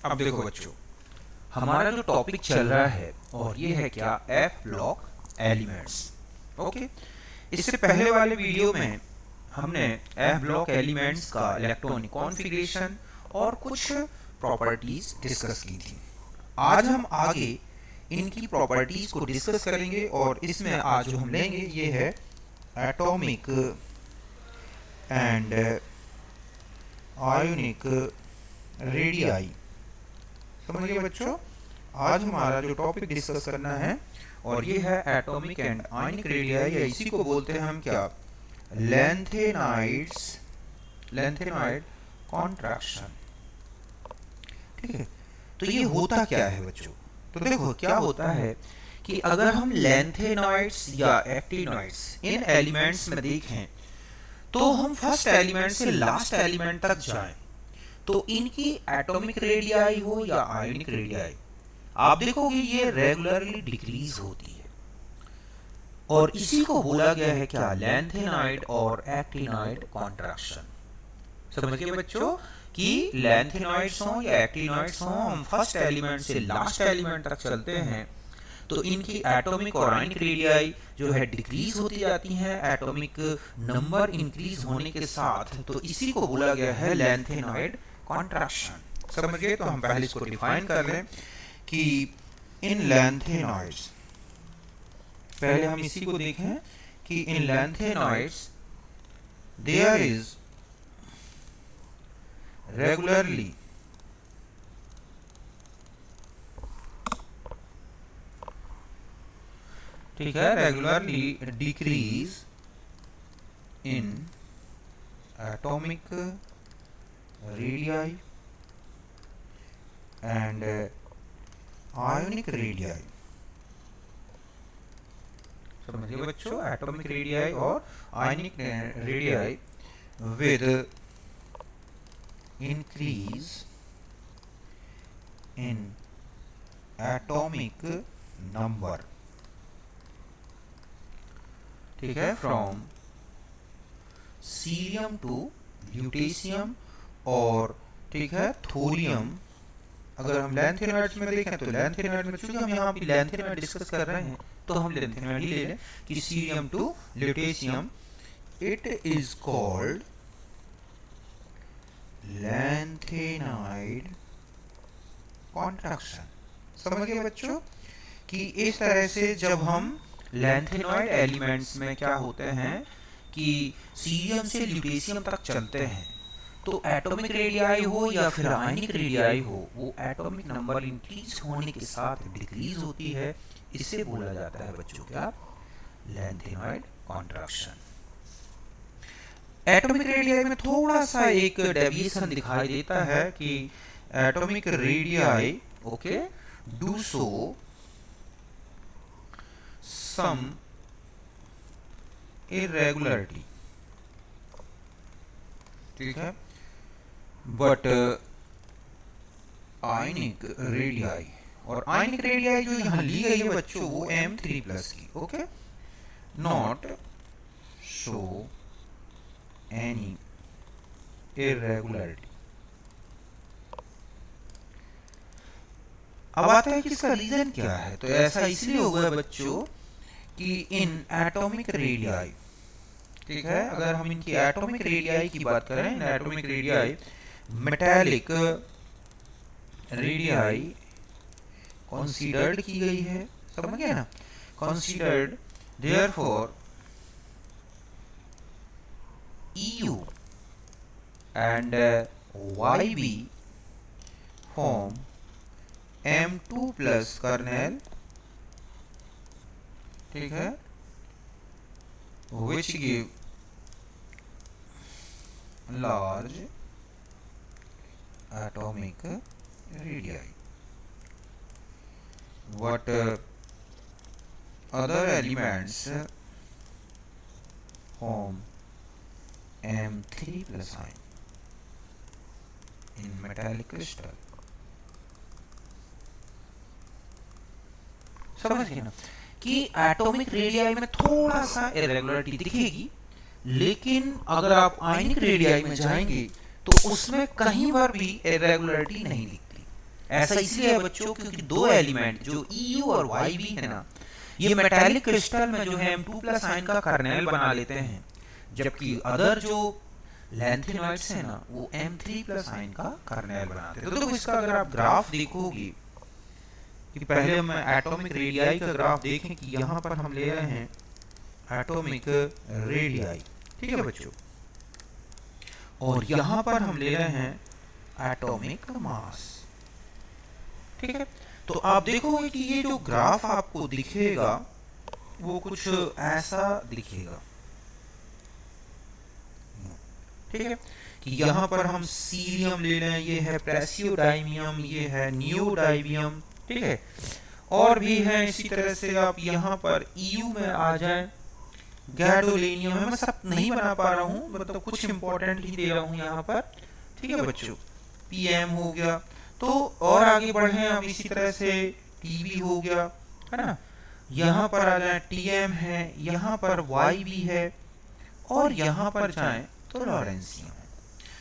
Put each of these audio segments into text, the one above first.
अब देखो बच्चों, हमारा जो टॉपिक चल रहा है और ये है क्या, एफ ब्लॉक एलिमेंट्स। ओके, इससे पहले वाले वीडियो में हमने एफ ब्लॉक एलिमेंट्स का इलेक्ट्रॉनिक कॉन्फ़िगरेशन और कुछ प्रॉपर्टीज डिस्कस की थी। आज हम आगे इनकी प्रॉपर्टीज को डिस्कस करेंगे और इसमें आज जो हम लेंगे ये है एटॉमिक एंड आयोनिक रेडियाई। समझ गए बच्चों, आज हमारा जो टॉपिक डिस्कस करना है और ये है एटॉमिक एंड आयनिक रेडियाई, या इसी को बोलते हैं हम क्या, लैंथेनाइड्स, लैंथेनाइड कॉन्ट्रैक्शन। ठीक है, तो ये होता क्या है बच्चों? तो देखो क्या होता है कि अगर हम लैंथेनॉइड्स या एक्टिनॉइड्स इन एलिमेंट्स में देखें तो हम फर्स्ट एलिमेंट से लास्ट एलिमेंट तक जाएं तो इनकी एटॉमिक रेडियाई हो या आयोनिक रेडियाई, आप देखोगे ये रेगुलरली डिक्रीज होती है और इसी को बोला गया है क्या, लैंथेनाइड और एक्टिनॉइड कॉन्ट्रैक्शन। समझ गए बच्चों कि लैंथेनॉइड्स हो या एक्टिनॉइड्स हो, हम फर्स्ट एलिमेंट से लास्ट एलिमेंट तक चलते हैं तो इनकी एटॉमिक और आयनिक रेडियाई जो है डिक्रीज होती जाती हैं एटॉमिक नंबर इंक्रीज होने के साथ, तो इसी को बोला गया है लैंथेनॉइड कॉन्ट्रैक्शन। समझ गए? तो हम पहले इसको डिफाइन कर लें कि इन लैंथेनॉइड्स, पहले हम इसी को देखें कि इन लैंथेनॉइड्स देयर इज रेगुलरली ठीक है, regularly decrease in atomic radii and ionic radii. समझिए बच्चों, एटॉमिक रेडियाई और ionic radii with increase in atomic number. ठीक है, फ्रॉम सीरियम टू ल्यूटेशियम और ठीक है थोरियम। अगर हम लैंथेनॉइड्स में देखें तो लैंथेनॉइड में, चूंकि हम यहाँ पे लैंथेनॉइड डिस्कस कर रहे हैं तो हम लैंथेनॉइड ही ले लें कि cerium to lutetium, it is called lanthanide contraction. समझ गए बच्चों कि इस तरह से जब हम लैंथेनॉइड एलिमेंट्स में क्या होते हैं कि सीरियम से ल्यूटेशियम तक चलते हैं तो एटॉमिक रेडियाई हो या फिर आयनिक रेडियाई हो, वो एटॉमिक नंबर इंक्रीज होने के साथ डिक्रीज होती है। इसे बोला जाता है बच्चों क्या, लैंथेनॉइड कॉन्ट्रैक्शन। एटॉमिक रेडियाई में थोड़ा सा एक डेविएशन दिखाई देता है कि atomic radii okay do so some irregularity, ठीक है, बट आयनिक रेडियाई, और आयनिक रेडियाई जो यहाँ ली गई है बच्चों वो M3+ की, okay, not show any irregularity। अब आता है कि इसका रीजन क्या है, तो ऐसा इसलिए होगा बच्चों कि इन एटॉमिक रेडियाई, ठीक है, अगर हम इनकी एटॉमिक रेडियाई की बात करें, in atomic radii metallic radii considered की गई है। समझ गए ना, considered, therefore EU and YB form M2+ kernel, ठीक है, which give large atomic radii, but other elements form M3+ ion in metallic crystal। समझ गए ना कि एटॉमिक रेडियाई में थोड़ा सा इरेगुलरिटी दिखेगी, लेकिन अगर आप आयनिक रेडियाई में जाएंगे तो उसमें कहीं पर भी इरेगुलरिटी नहीं दिखती। ऐसा इसलिए है बच्चों क्योंकि दो एलिमेंट जो EU और YB है ना, ये मेटालिक क्रिस्टल में जो है M2+ आयन का कर्नेल बना लेते हैं, जबकि अदर जो लैंथेनॉइड्स है ना वो M3+ आयन का कर्नेल बनाते हैं। तो देखो इसका अगर आप ग्राफ देखोगे कि पहले हम एटॉमिक रेडियाई का ग्राफ देखें कि यहाँ पर हम ले रहे हैं एटॉमिक रेडियाई, ठीक है बच्चों, और यहाँ पर हम ले रहे हैं एटॉमिक मास, ठीक है। तो आप देखोगे कि ये जो ग्राफ आपको दिखेगा वो कुछ ऐसा दिखेगा, ठीक है, कि यहाँ पर हम सीरियम ले रहे हैं, ये है प्रेसियोडाइमियम, ये है नियोडाइमियम, ठीक है, और भी है इसी तरह से। आप यहाँ पर EU में आ जाए, गैडोलिनियम है, मैं सब नहीं बना पा रहा हूँ, मतलब कुछ इंपॉर्टेंट ही दे रहा हूँ यहाँ पर, ठीक है बच्चों। PM हो गया, तो और आगे बढ़े हम इसी तरह से TB हो गया, है ना, यहाँ पर आ जाए TM है, यहाँ पर YB है, और यहाँ पर जाए तो लॉरेंसियम है।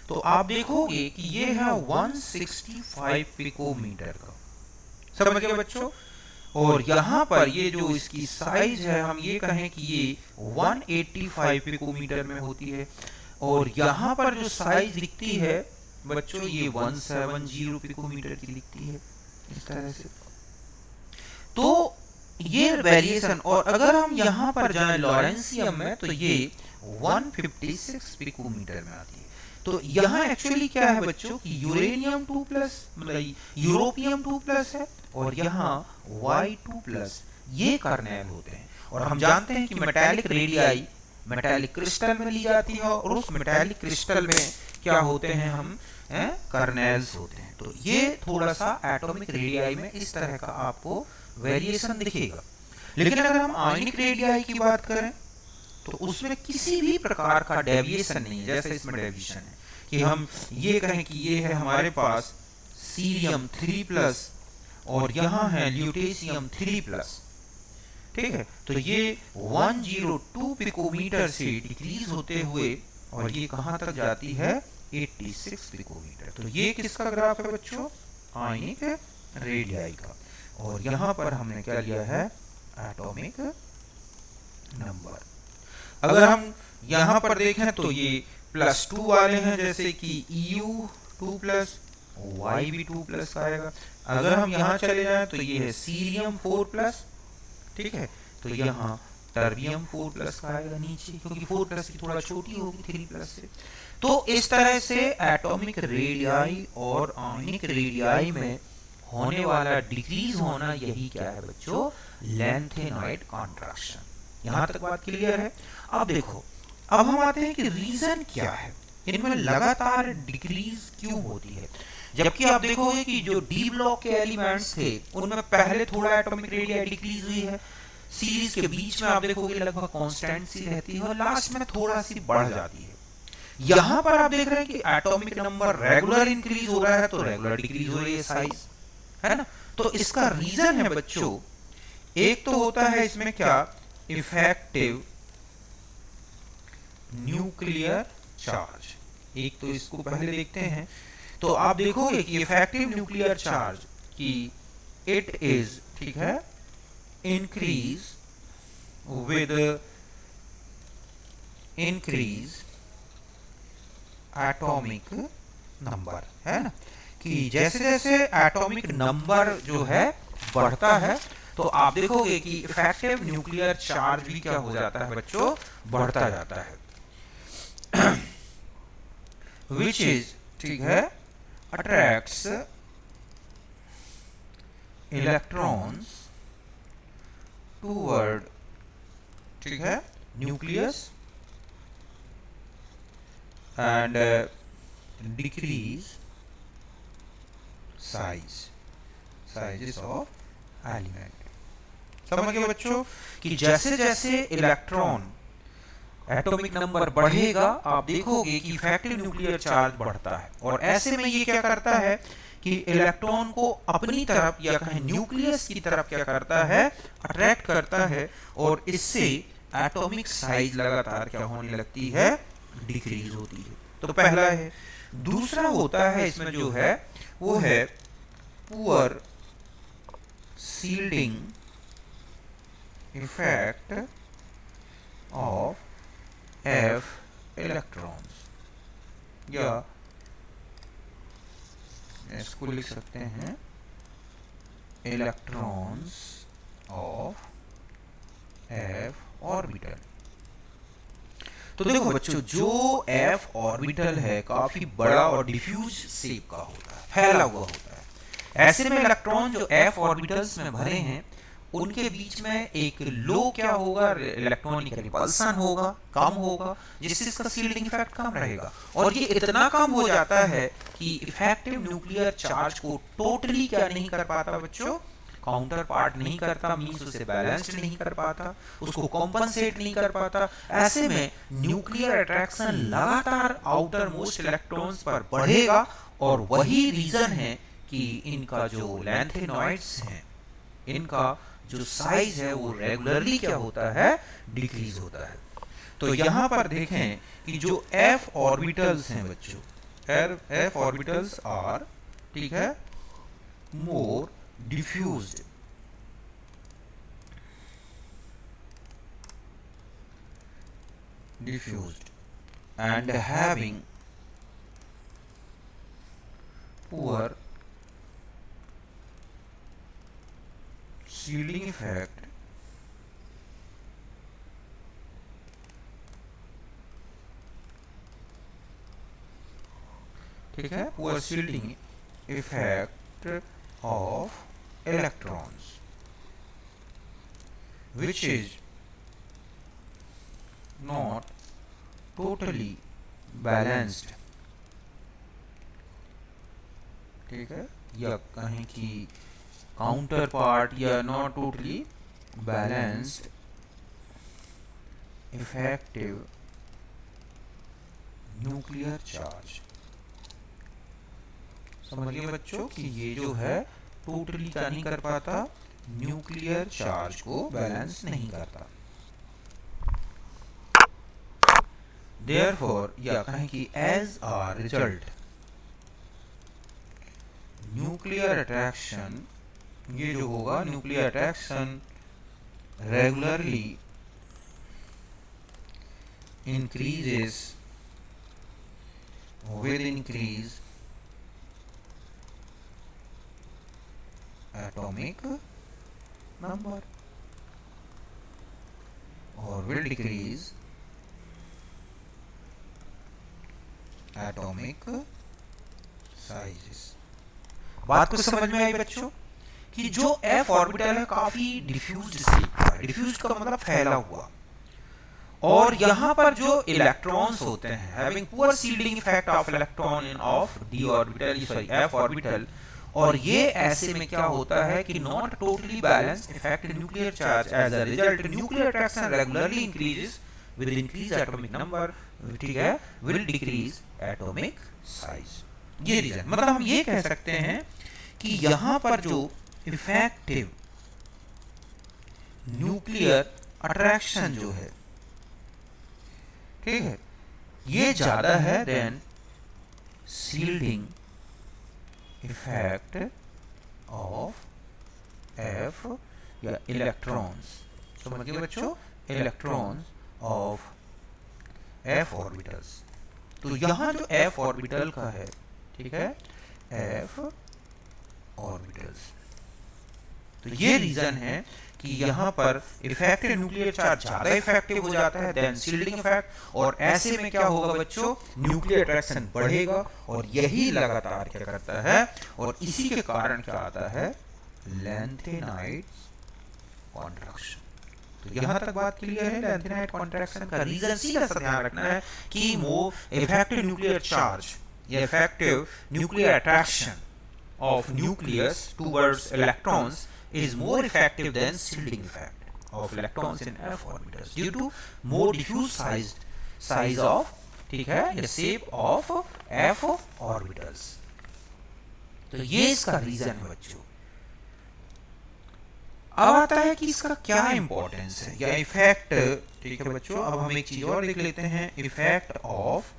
तो आप देखोगे कि ये है 165 पिकोमीटर का, समझ गए बच्चों। और यहाँ पर ये जो इसकी साइज है, हम ये कहें कि ये 185 पिकोमीटर में होती है, और यहाँ पर जो साइज दिखती है बच्चों ये 170 पिकोमीटर की दिखती है, इस तरह से। तो ये वेरिएशन, और अगर हम यहाँ पर जाएं लॉरेंसियम में तो ये 156 पिकोमीटर में आती है। तो यहाँ एक्चुअली क्या है बच्चों कि यूरेनियम 2+, मतलब यूरोपियम 2+ है, और यहाँ Y2+, ये कर्नेल होते हैं। और हम जानते हैं कि मेटालिक रेडियाई मेटालिक क्रिस्टल में ली जाती है, और उस मेटालिक क्रिस्टल में क्या होते हैं हम, कर्नेल्स होते हैं। तो ये थोड़ा सा एटॉमिक रेडियाई में इस तरह का आपको वेरिएशन दिखेगा। लेकिन अगर हम आयनिक रेडियाई की बात करें तो उसमें किसी भी प्रकार का डेविएशन नहीं है, जैसे इसमें डेविएशन है कि हम ये कहें कि ये है हमारे पास सीरियम 3+, और यहाँ है ल्यूटेशियम 3+, ठीक है। तो ये 102 पिकोमीटर से डिक्रीज होते हुए और ये कहाँ तक जाती है, 86 पिकोमीटर। तो ये किसका ग्राफ है बच्चों, आयनिक रेडियाई का। और यहाँ पर हमने क्या लिया है, एटॉमिक नंबर। अगर हम यहाँ पर देखें तो ये +2 वाले हैं, जैसे कि EU 2+, YB 2+ आएगा। अगर हम यहाँ चले जाएं तो ये है सीरियम 4+, ठीक है, तो यहाँ टर्बियम 4+ का आएगा नीचे, क्योंकि 4+ की थोड़ा छोटी होगी 3+ से। तो इस तरह से एटॉमिक रेडियाई और आयनिक रेडियाई में होने वाला डिक्रीज होना, यही क्या है बच्चों, लैंथेनॉइड कॉन्ट्रैक्शन। यहाँ तक बात क्लियर है। अब देखो, अब हम आते हैं कि रीजन क्या है, इनमें लगातार डिक्रीज क्यों होती है। जबकि आप देखोगे कि जो डी ब्लॉक के एलिमेंट्स थे उनमें पहले थोड़ा एटॉमिक रेडियाई डिक्रीज हुई है, सीरीज के बीच में आप देखोगे लगभग कांस्टेंट सी रहती है, और लास्ट में थोड़ा सी बढ़ जाती है। यहाँ पर आप देख रहे हैं कि एटॉमिक नंबर रेगुलर इंक्रीज हो रहा है, तो रेगुलर डिक्रीज हो रही है साइज, है ना। तो इसका रीजन है बच्चों, एक तो होता है इसमें क्या, इफेक्टिव न्यूक्लियर चार्ज। एक तो इसको पहले देखते हैं। तो आप देखोगे कि इफेक्टिव न्यूक्लियर चार्ज की इट इज, ठीक है, increase with increase atomic number, है ना, कि जैसे जैसे एटॉमिक नंबर जो है बढ़ता है तो आप देखोगे कि इफेक्टिव न्यूक्लियर चार्ज भी क्या हो जाता है बच्चों, बढ़ता जाता है। विच इज, ठीक है, अट्रैक्ट्स इलेक्ट्रॉन्स टूवर्ड, ठीक है, nucleus and decrease sizes of element. समझ गए बच्चों कि जैसे जैसे इलेक्ट्रॉन एटॉमिक नंबर बढ़ेगा, आप देखोगे कि इफेक्टिव न्यूक्लियर चार्ज बढ़ता है, और ऐसे में ये क्या करता है कि इलेक्ट्रॉन को अपनी तरफ या कहें न्यूक्लियस की तरफ क्या करता है, अट्रैक्ट करता है, और इससे एटॉमिक साइज लगातार क्या होने लगती है, डिक्रीज होती है। तो पहला है। दूसरा होता है इसमें जो है वो है poor shielding effect of f electrons, या इसको लिख सकते हैं electrons of f orbital। तो देखो बच्चों, जो f ऑर्बिटल है काफी बड़ा और डिफ्यूज शेप का होता है, फैला हुआ होता है। ऐसे में इलेक्ट्रॉन जो f ऑर्बिटल्स में भरे हैं उनके बीच में एक लो क्या होगा, इलेक्ट्रॉनिक रिपल्सन होगा, कम होगा, जिससे इसका शील्डिंग इफेक्ट कम रहेगा। और ये इतना कम हो जाता है कि इफेक्टिव न्यूक्लियर चार्ज को टोटली क्या नहीं कर पाता बच्चों, काउंटर पार्ट नहीं करता, मींस उसे बैलेंस्ड नहीं कर पाता, उसको कॉम्पनसेट नहीं कर पाता। ऐसे में न्यूक्लियर अट्रैक्शन लगातार आउटर मोस्ट इलेक्ट्रॉन्स पर बढ़ेगा, और वही रीजन है कि इनका जो लैंथेनॉइड्स हैं, इनका जो साइज है वो रेगुलरली क्या होता है, डिक्रीज होता है। तो यहां पर देखें कि जो f ऑर्बिटल्स हैं बच्चों, f ऑर्बिटल्स आर, ठीक है, मोर diffused and having poor shielding effect ठीक है, poor shielding effect of electrons, which is not totally balanced, ठीक है, या कहें कि काउंटर पार्ट या not totally balanced effective nuclear charge. समझिए बच्चों कि ये जो है टोटली क्या नहीं कर पाता, न्यूक्लियर चार्ज को बैलेंस नहीं करता। देयरफॉर, या कहें कि as a result, nuclear attraction, ये जो होगा nuclear attraction regularly increases with increase atomic number or will decrease atomic sizes। बात को समझ में आई बच्चों कि जो f ऑर्बिटल है काफी डिफ्यूज्ड शेप का है, डिफ्यूज्ड का मतलब फैला हुआ, और यहाँ पर जो इलेक्ट्रॉन्स होते हैं having poor shielding effect of electron in of d orbital, sorry f orbital, और ये ऐसे में क्या होता है कि not totally balanced effect nuclear charge, as a result nuclear attraction regularly increases with increase atomic number, ठीक है, विल डिक्रीज एटॉमिक साइज। ये रीजन, मतलब हम ये कह सकते हैं कि यहाँ पर जो इफेक्टिव न्यूक्लियर अट्रैक्शन जो है, ठीक है, ये ज्यादा है than shielding effect of f या इलेक्ट्रॉन्स। समझिए बच्चों, इलेक्ट्रॉन्स ऑफ f ऑर्बिटल्स। तो यहां जो f ऑर्बिटल का है, ठीक है, f ऑर्बिटल्स, तो ये रीजन है कि यहाँ पर इफेक्टिव न्यूक्लियर चार्ज ज्यादा इफेक्टिव हो जाता है देन शील्डिंग इफेक्ट, और ऐसे में क्या होगा बच्चों, न्यूक्लियर अट्रैक्शन बढ़ेगा, और यही लगातार क्या करता है, और इसी के कारण क्या आता है, लैंथेनाइड कॉन्ट्रैक्शन। तो यहाँ तक बात क्लियर है। लैंथेनाइड कॉन्ट्रैक्शन का रीजन सीधा सा ध्यान रखना है कि इफेक्टिव न्यूक्लियर चार्ज या effective nuclear attraction of nucleus towards electrons is more effective than shielding effect of electrons in f orbitals due to more diffuse size of, ठीक है, the shape of f orbitals। तो ये इसका reason है बच्चों। अब आता है कि इसका क्या इंपॉर्टेंस है या इफेक्ट, ठीक है बच्चों। अब हम एक चीज और देख लेते हैं, effect of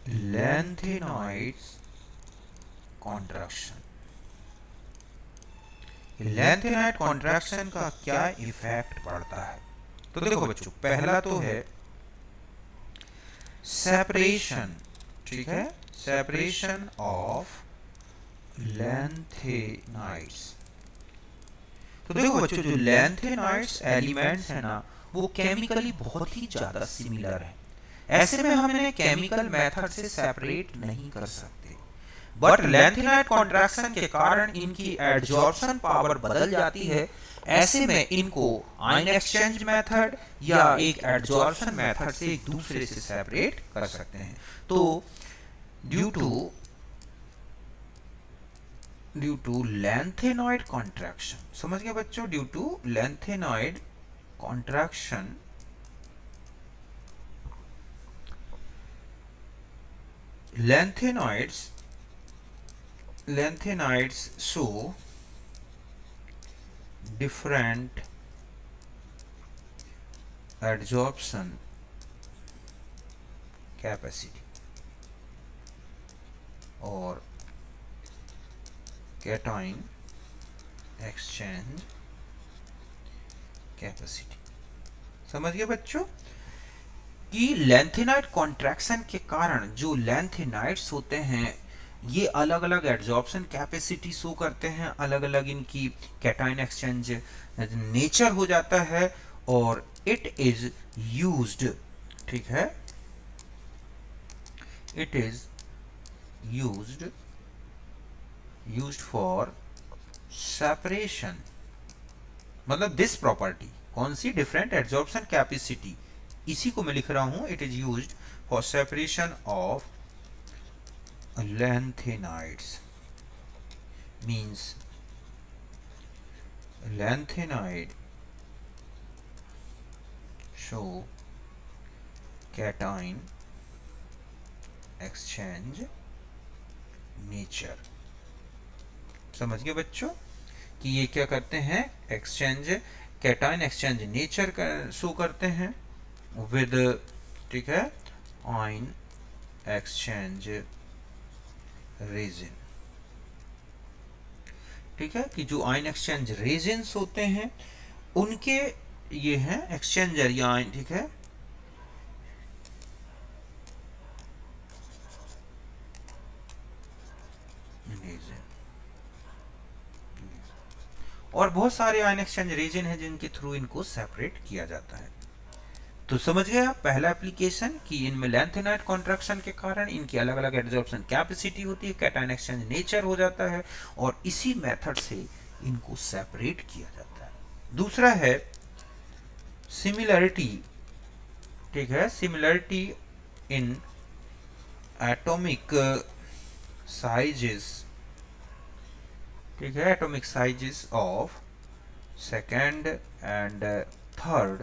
lanthanoids contraction. Lanthanide contraction का क्या इफेक्ट पड़ता है। तो देखो बच्चों, पहला तो है सेपरेशन, ठीक है, सेपरेशन ऑफ लैंथेनाइड्स। तो देखो बच्चों, जो लैंथेनाइड्स एलिमेंट्स है ना, वो केमिकली बहुत ही ज्यादा सिमिलर है। ऐसे में हम इन्हें केमिकल मेथड से सेपरेट नहीं कर सकते, बट लैंथेनाइड कॉन्ट्रैक्शन के कारण इनकी एडजॉर्प्शन पावर बदल जाती है। ऐसे में इनको आयन एक्सचेंज मेथड या एक एडजॉर्प्शन मेथड से एक दूसरे से सेपरेट कर सकते हैं। तो ड्यू टू लैंथेनॉइड कॉन्ट्रैक्शन, समझ गए बच्चों, due to lanthanoid contraction, lengthenoids show different adsorption capacity और cation exchange capacity। समझ गए बच्चों कि लैंथेनाइड कॉन्ट्रैक्शन के कारण जो लैंथेनाइड्स होते हैं ये अलग अलग एड्जॉर्प्शन कैपेसिटी शो करते हैं, अलग अलग इनकी कैटायन एक्सचेंज नेचर हो जाता है, और इट इज यूज्ड, ठीक है, it is used for separation, मतलब दिस प्रॉपर्टी कौन सी, डिफरेंट एड्जॉर्प्शन कैपेसिटी, इसी को मैं लिख रहा हूं, it is used for separation of lanthanides, means lanthanide show cation exchange nature। समझ गए बच्चों कि ये क्या करते हैं, एक्सचेंज, कैटायन एक्सचेंज नेचर का शो करते हैं विद, ठीक है, आयन एक्सचेंज रेजिन, ठीक है, कि जो आयन एक्सचेंज रेजिन्स होते हैं उनके ये हैं एक्सचेंजर या आयन, ठीक है, और बहुत सारे आयन एक्सचेंज रीजन है जिनके थ्रू इनको सेपरेट किया जाता है। तो समझ गए आप पहला एप्लीकेशन कि इनमें लैंथेनाइड कॉन्ट्रैक्शन के कारण इनकी अलग अलग एड्जॉर्प्शन कैपेसिटी होती है, कैटायन एक्सचेंज नेचर हो जाता है, और इसी मेथड से इनको सेपरेट किया जाता है। दूसरा है सिमिलरिटी, ठीक है, सिमिलरिटी इन एटॉमिक साइजेस, ठीक है, atomic sizes of second and third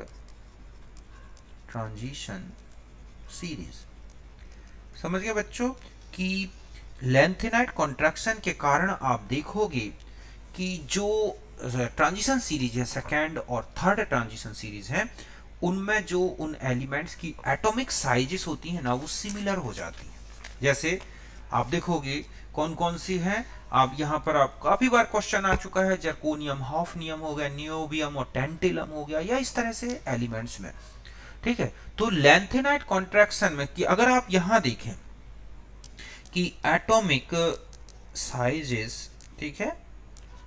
transition series. समझ गए बच्चों कि लैंथेनाइड कॉन्ट्रैक्शन के कारण आप देखोगे कि जो ट्रांजिशन सीरीज है, सेकेंड और थर्ड ट्रांजिशन सीरीज है, उनमें जो उन एलिमेंट्स की एटॉमिक साइजेस होती है ना, वो सिमिलर हो जाती है। जैसे आप देखोगे कौन कौन सी हैं, आप यहाँ पर आप काफी बार क्वेश्चन आ चुका है, जर्कोनियम, हॉफनियम हो गया, नियोबियम और टेंटिलम हो गया, या इस तरह से एलिमेंट्स में, ठीक है। तो लैंथेनाइड कॉन्ट्रैक्शन में कि अगर आप यहां देखें कि एटॉमिक साइजेस, ठीक है,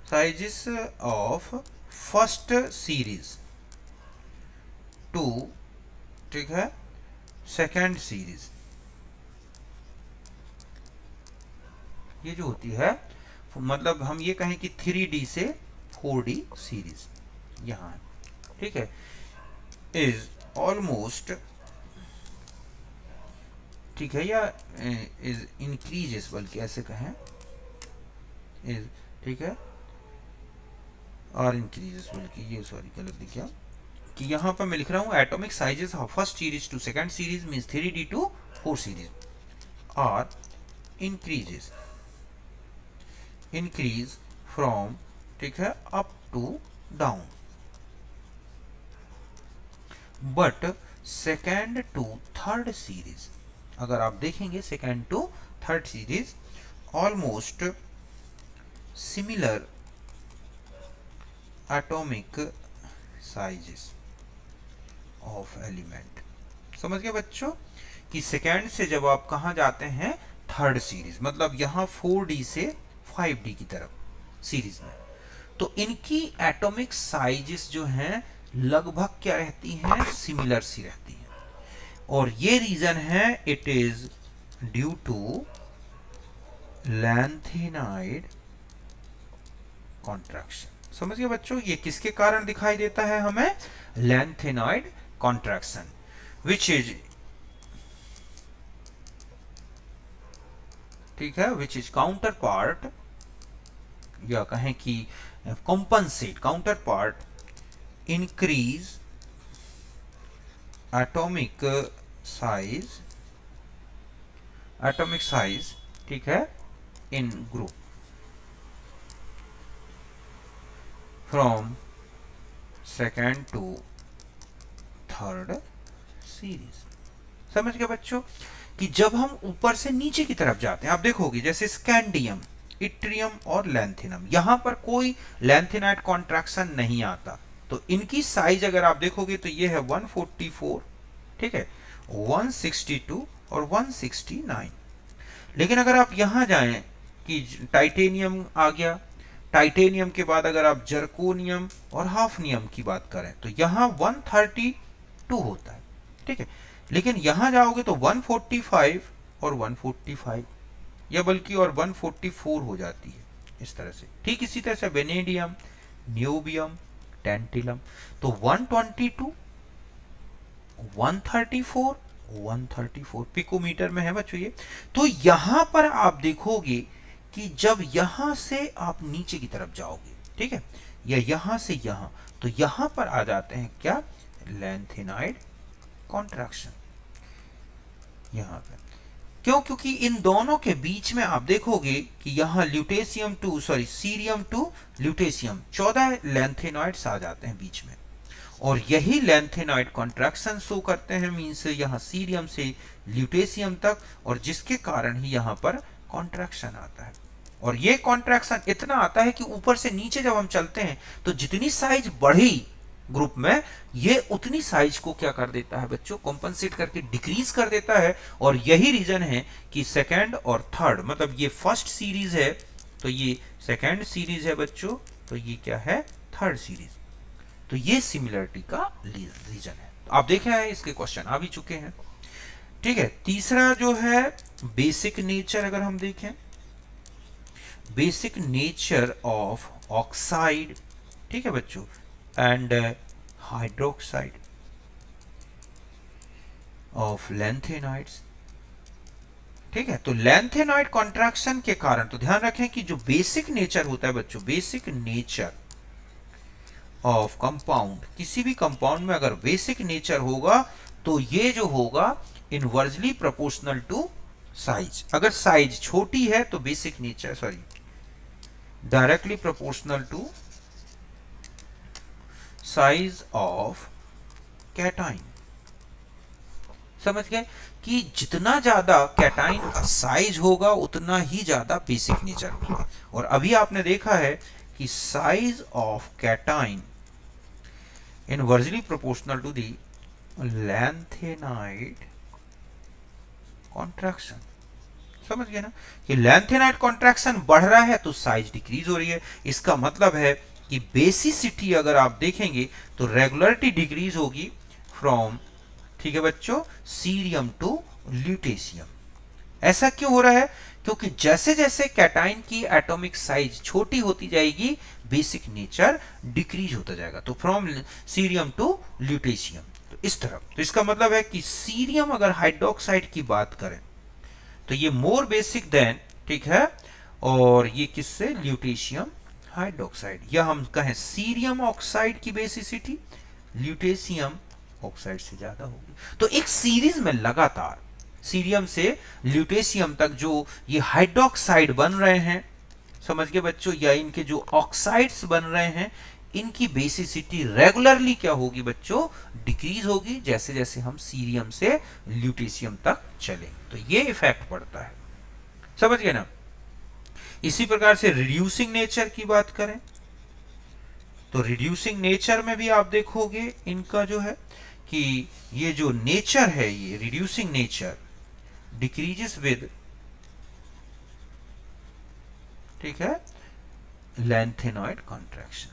sizes of first series to, ठीक है, सेकेंड सीरीज, ये जो होती है, मतलब हम ये कहें कि 3D से 4D सीरीज यहां है, ठीक है, इज ऑलमोस्ट, ठीक है, या इज इंक्रीजेस, बल्कि ऐसे कहें, इज, ठीक है, और इंक्रीजेस, बल्कि ये सॉरी गलत लिखा, कि यहां पर मैं लिख रहा हूं atomic sizes of first series to second series means 3D to 4 series और इंक्रीजेस, इंक्रीज फ्रॉम, ठीक है, up to down, but second to third series, अगर आप देखेंगे second to third series almost similar atomic sizes of element. समझ गए बच्चों कि सेकेंड से जब आप कहाँ जाते हैं, थर्ड सीरीज, मतलब यहाँ 4D से 5D की तरफ सीरीज में, तो इनकी एटॉमिक साइजेस जो हैं लगभग क्या रहती हैं, सिमिलर सी रहती हैं। और ये रीजन है, it is due to lanthanide contraction. समझ गए बच्चों, ये किसके कारण दिखाई देता है हमें, लैंथेनाइड कॉन्ट्रैक्शन, विच इज, ठीक है, विच इज काउंटर पार्ट, या कहें कि compensate, counter part increase atomic size, atomic size, ठीक है, in group from second to third series. समझ गए बच्चों कि जब हम ऊपर से नीचे की तरफ जाते हैं, आप देखोगे जैसे स्कैंडियम, इट्रियम और लैंथेनम, यहां पर कोई लैंथेनाइड कॉन्ट्रैक्शन नहीं आता। तो इनकी साइज अगर आप देखोगे तो ये है 144, ठीक है, 162 और 169। लेकिन अगर आप यहां जाएं कि टाइटेनियम आ गया, टाइटेनियम के बाद अगर आप जर्कोनियम और हाफनियम की बात करें तो यहां 132 होता है, ठीक है। लेकिन यहां जाओगे तो 145 और 145, या बल्कि और 144 हो जाती है इस तरह से। ठीक इसी तरह से वेनेडियम, न्यूबियम, टेंटिलम, तो 122, 134, 134 पिकोमीटर में है बच्चों ये। तो यहां पर आप देखोगे कि जब यहां से आप नीचे की तरफ जाओगे, ठीक है, या यहां से यहां, तो यहां पर आ जाते हैं क्या, लैंथेनाइड कॉन्ट्रैक्शन यहां पर। क्यों, क्योंकि इन दोनों के बीच में आप देखोगे कि यहां lutetium to, sorry cerium to lutetium, 14 lanthanoids आ जाते हैं बीच में, और यही लैंथेनॉइड कॉन्ट्रैक्शन शो करते हैं, मींस यहां सीरियम से ल्यूटेशियम तक, और जिसके कारण ही यहां पर कॉन्ट्रैक्शन आता है। और ये कॉन्ट्रैक्शन इतना आता है कि ऊपर से नीचे जब हम चलते हैं तो जितनी साइज बढ़ी ग्रुप में, ये उतनी साइज को क्या कर देता है बच्चों, कॉम्पनसेट करके डिक्रीज कर देता है। और यही रीजन है कि सेकेंड और थर्ड, मतलब ये फर्स्ट सीरीज है तो ये सेकेंड सीरीज है बच्चों, तो ये क्या है, थर्ड सीरीज। तो ये सिमिलरिटी का रीजन है। तो आप देखे हैं इसके क्वेश्चन आ भी चुके हैं, ठीक है। तीसरा जो है बेसिक नेचर, अगर हम देखें बेसिक नेचर ऑफ ऑक्साइड, ठीक है बच्चों, एंड हाइड्रोक्साइड ऑफ लैंथेनाइड्स, ठीक है। तो लैंथेनाइड कॉन्ट्रैक्शन के कारण, तो ध्यान रखें कि जो बेसिक नेचर होता है बच्चों, बेसिक नेचर ऑफ कंपाउंड, किसी भी कंपाउंड में अगर बेसिक नेचर होगा तो ये जो होगा इनवर्सली प्रोपोर्शनल टू साइज। अगर साइज छोटी है तो basic nature, sorry, directly proportional to size of cation. समझ गए कि जितना ज्यादा कैटाइन का साइज होगा उतना ही ज्यादा बेसिक नेचर होगा। और अभी आपने देखा है कि size of cation inversely proportional to the lanthanide contraction. समझ गए ना कि लैंथेनाइड कॉन्ट्रैक्शन बढ़ रहा है तो साइज डिक्रीज हो रही है। इसका मतलब है कि बेसिसिटी अगर आप देखेंगे तो रेगुलरिटी डिक्रीज होगी फ्रॉम, ठीक है बच्चों, सीरियम टू ल्यूटेशियम। ऐसा क्यों हो रहा है, क्योंकि जैसे जैसे कैटाइन की एटॉमिक साइज छोटी होती जाएगी बेसिक नेचर डिक्रीज होता जाएगा, तो फ्रॉम सीरियम टू ल्यूटेशियम, तो इस तरफ। तो इसका मतलब है कि सीरियम अगर हाइड्रोक्साइड की बात करें तो ये मोर बेसिक देन, ठीक है, और ये किससे, ल्यूटेशियम हाइड्रोक्साइड, या हम कहें सीरियम ऑक्साइड की बेसिसिटी ल्यूटेशियम ऑक्साइड से ज्यादा होगी। तो एक सीरीज में लगातार सीरियम से ल्यूटेशियम तक जो ये हाइड्रोक्साइड बन रहे हैं, समझ गए बच्चों, या इनके जो ऑक्साइड्स बन रहे हैं, इनकी बेसिसिटी रेगुलरली क्या होगी बच्चों, डिक्रीज होगी जैसे जैसे हम सीरियम से ल्यूटेशियम तक चले। तो ये इफेक्ट पड़ता है, समझ गए ना। इसी प्रकार से रिड्यूसिंग नेचर की बात करें तो रिड्यूसिंग नेचर में भी आप देखोगे इनका जो है कि ये जो नेचर है, ये रिड्यूसिंग नेचर डिक्रीजेस विद, ठीक है, लैंथेनॉइड कॉन्ट्रैक्शन।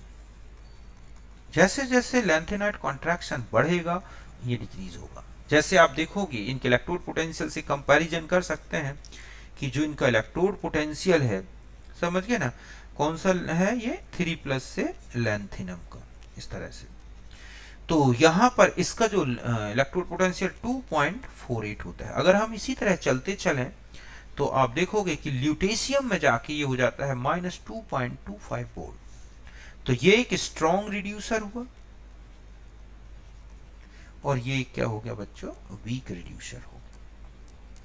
जैसे जैसे लैंथेनॉइड कॉन्ट्रैक्शन बढ़ेगा ये डिक्रीज होगा। जैसे आप देखोगे इनके इलेक्ट्रोड पोटेंशियल से कंपैरिजन कर सकते हैं कि जो इनका इलेक्ट्रोड पोटेंशियल है, समझ गए ना, कौन सा है ये 3+ से लैंथेनम का, इस तरह से। तो यहाँ पर इसका जो इलेक्ट्रोड पोटेंशियल 2.48 होता है। अगर हम इसी तरह चलते चलें तो आप देखोगे कि ल्यूटेशियम में जाके ये हो जाता है -2.25 वोल्ट। तो ये एक स्ट्रॉन्ग रिड्यूसर हुआ और ये क्या हो गया बच्चों, वीक रिड्यूसर हो गया।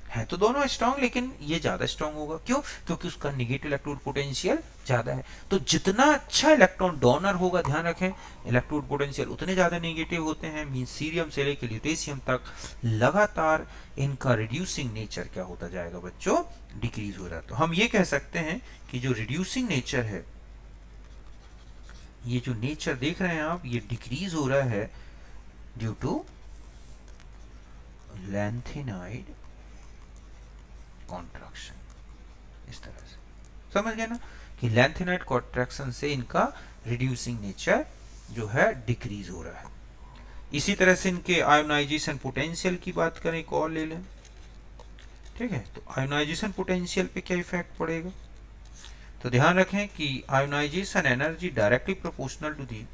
है तो दोनों स्ट्रॉन्ग, लेकिन ये ज्यादा स्ट्रॉन्ग होगा। क्यों? क्योंकि उसका निगेटिव इलेक्ट्रोड पोटेंशियल ज्यादा है। तो जितना अच्छा इलेक्ट्रॉन डोनर होगा, ध्यान रखें, इलेक्ट्रोड पोटेंशियल उतने ज्यादा नेगेटिव होते हैं। मीन सीरियम से लेकर ल्यूटेशियम तक लगातार इनका रिड्यूसिंग नेचर क्या होता जाएगा बच्चों, डिक्रीज हो रहा है। तो हम ये कह सकते हैं कि जो रिड्यूसिंग नेचर है, ये जो नेचर देख रहे हैं आप, ये डिक्रीज हो रहा है ड्यू टू लैंथेनाइड कॉन्ट्रैक्शन। इस तरह से समझ गए ना कि लैंथेनाइड कॉन्ट्रैक्शन से इनका रिड्यूसिंग नेचर जो है डिक्रीज हो रहा है। इसी तरह से इनके आयोनाइजेशन पोटेंशियल की बात करें, एक और ले लें, ठीक है। तो आयोनाइजेशन पोटेंशियल पे क्या इफेक्ट पड़ेगा, तो ध्यान रखें कि ionisation energy directly proportional to the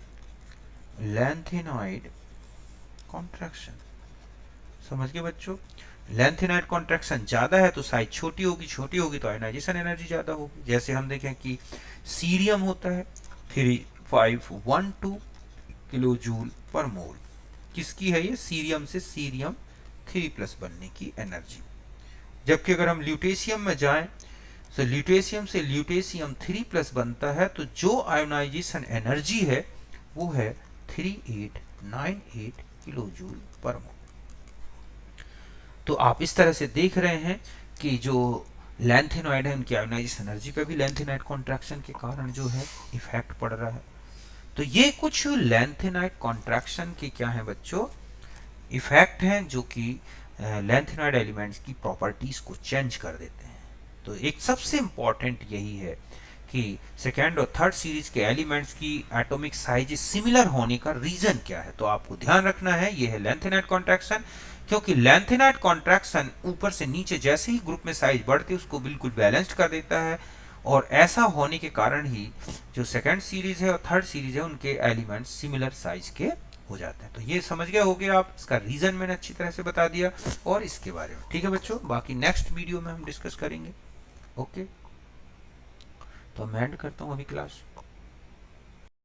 lanthanide contraction. समझ गए बच्चों, लैंथेनाइड कॉन्ट्रैक्शन ज्यादा है तो साइज छोटी होगी, छोटी होगी तो आयोनाइजेशन एनर्जी ज्यादा होगी। जैसे हम देखें कि सीरियम होता है 3512 किलो जूल पर मोल, किसकी है ये, सीरियम से सीरियम 3+ बनने की एनर्जी। जबकि अगर हम ल्यूटेशियम में जाएं तो ल्यूटेशियम से ल्यूटेशियम 3+ बनता है, तो जो आयोनाइजेशन एनर्जी है वो है 3898 किलो जूल पर मोल। तो आप इस तरह से देख रहे हैं कि जो लैंथेनॉइड है उनकी आयोनाइजेशन एनर्जी पे भी लैंथेनाइड कॉन्ट्रैक्शन के कारण जो है इफेक्ट पड़ रहा है। तो ये कुछ लैंथेनाइड कॉन्ट्रैक्शन के क्या है बच्चों, इफेक्ट हैं, जो कि लैंथेनॉइड एलिमेंट्स की प्रॉपर्टीज को चेंज कर देते हैं। तो एक सबसे इंपॉर्टेंट यही है कि सेकेंड और थर्ड सीरीज के एलिमेंट्स की एटॉमिक साइज सिमिलर होने का रीजन क्या है। तो आपको ध्यान रखना है, ये है लैंथेनाइड कॉन्ट्रैक्शन। क्योंकि लैंथेनाइड कॉन्ट्रैक्शन ऊपर से नीचे जैसे ही ग्रुप में साइज बढ़ती है उसको बिल्कुल बैलेंस्ड कर देता है, और ऐसा होने के कारण ही जो सेकेंड सीरीज है और थर्ड सीरीज है उनके एलिमेंट्स सिमिलर साइज के हो जाते हैं। तो ये समझ गए होगे आप, इसका रीजन मैंने अच्छी तरह से बता दिया और इसके बारे में, ठीक है बच्चों। बाकी नेक्स्ट वीडियो में हम डिस्कस करेंगे। ओके, तो मैं एंड करता हूँ अभी क्लास।